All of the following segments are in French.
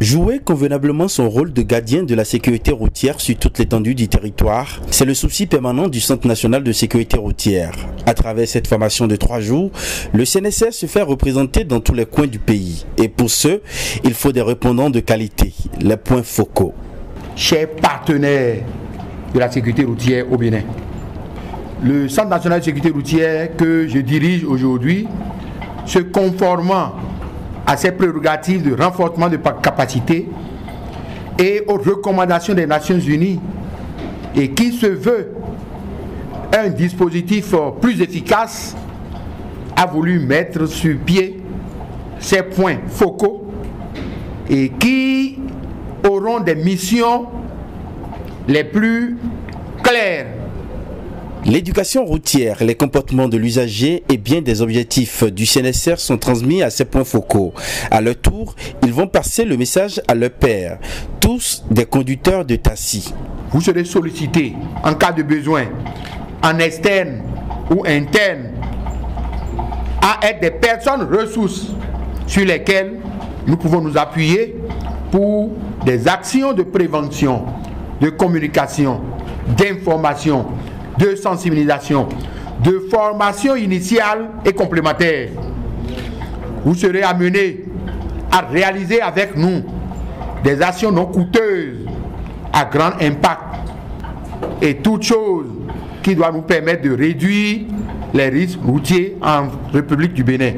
Jouer convenablement son rôle de gardien de la sécurité routière sur toute l'étendue du territoire, c'est le souci permanent du Centre national de sécurité routière. À travers cette formation de 3 jours, le CNSR se fait représenter dans tous les coins du pays. Et pour ce, il faut des répondants de qualité, les points focaux. Chers partenaires de la sécurité routière au Bénin, le Centre national de sécurité routière que je dirige aujourd'hui, se conformant à ses prérogatives de renforcement de capacité et aux recommandations des Nations Unies, et qui se veut un dispositif plus efficace, a voulu mettre sur pied ces points focaux et qui auront des missions les plus claires. L'éducation routière, les comportements de l'usager et bien des objectifs du CNSR sont transmis à ces points focaux. À leur tour, ils vont passer le message à leurs pairs, tous des conducteurs de taxi. Vous serez sollicités en cas de besoin, en externe ou interne, à être des personnes ressources sur lesquelles nous pouvons nous appuyer pour des actions de prévention, de communication, d'information, de sensibilisation, de formation initiale et complémentaire. Vous serez amenés à réaliser avec nous des actions non coûteuses à grand impact et toutes choses qui doivent nous permettre de réduire les risques routiers en République du Bénin.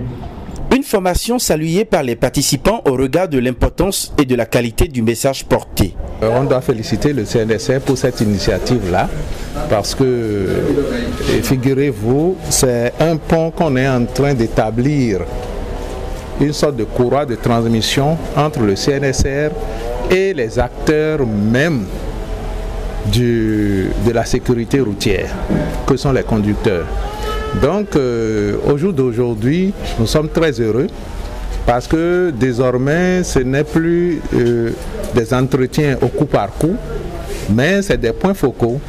Une formation saluée par les participants au regard de l'importance et de la qualité du message porté. On doit féliciter le CNSR pour cette initiative-là, parce que, figurez-vous, c'est un pont qu'on est en train d'établir, une sorte de courroie de transmission entre le CNSR et les acteurs même de la sécurité routière, que sont les conducteurs. Donc au jour d'aujourd'hui, nous sommes très heureux parce que désormais ce n'est plus des entretiens au coup par coup, mais c'est des points focaux,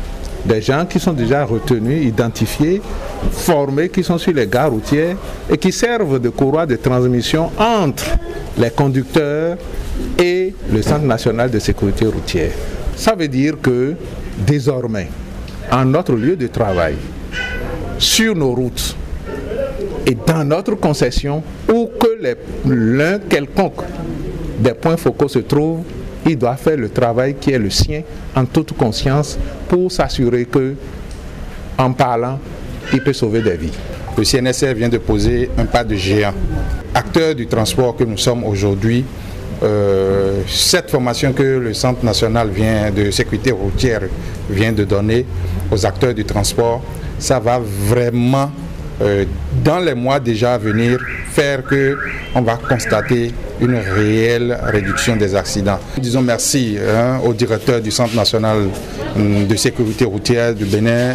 des gens qui sont déjà retenus, identifiés, formés, qui sont sur les gares routières et qui servent de courroie de transmission entre les conducteurs et le Centre national de sécurité routière. Ça veut dire que désormais, en notre lieu de travail, sur nos routes et dans notre concession, où que l'un quelconque des points focaux se trouve, il doit faire le travail qui est le sien en toute conscience pour s'assurer que, en parlant, il peut sauver des vies. Le CNSR vient de poser un pas de géant. Acteurs du transport que nous sommes aujourd'hui, cette formation que le Centre national de sécurité routière vient de donner aux acteurs du transport, ça va vraiment, dans les mois déjà à venir, faire qu'on va constater une réelle réduction des accidents. Disons merci au directeur du Centre national de sécurité routière du Bénin,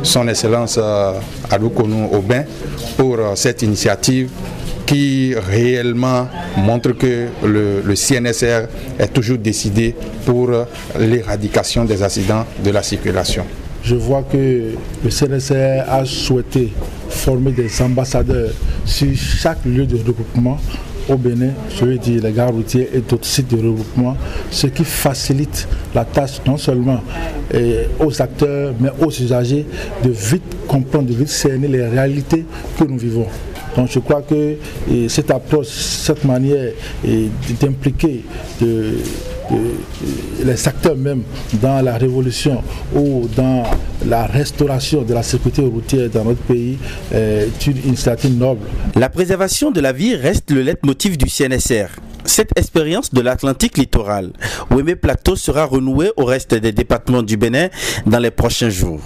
son Excellence Alou Konou Aubin, pour cette initiative qui réellement montre que le CNSR est toujours décidé pour l'éradication des accidents de la circulation. Je vois que le CNSR a souhaité former des ambassadeurs sur chaque lieu de regroupement au Bénin, je veux dire les gares routières et d'autres sites de regroupement, ce qui facilite la tâche non seulement aux acteurs mais aux usagers de vite comprendre, de vite cerner les réalités que nous vivons. Donc je crois que cette approche, cette manière d'impliquer les acteurs même dans la révolution ou dans la restauration de la sécurité routière dans notre pays est une initiative noble. La préservation de la vie reste le leitmotiv du CNSR. Cette expérience de l'Atlantique littoral, Ouémé Plateau, sera renouée au reste des départements du Bénin dans les prochains jours.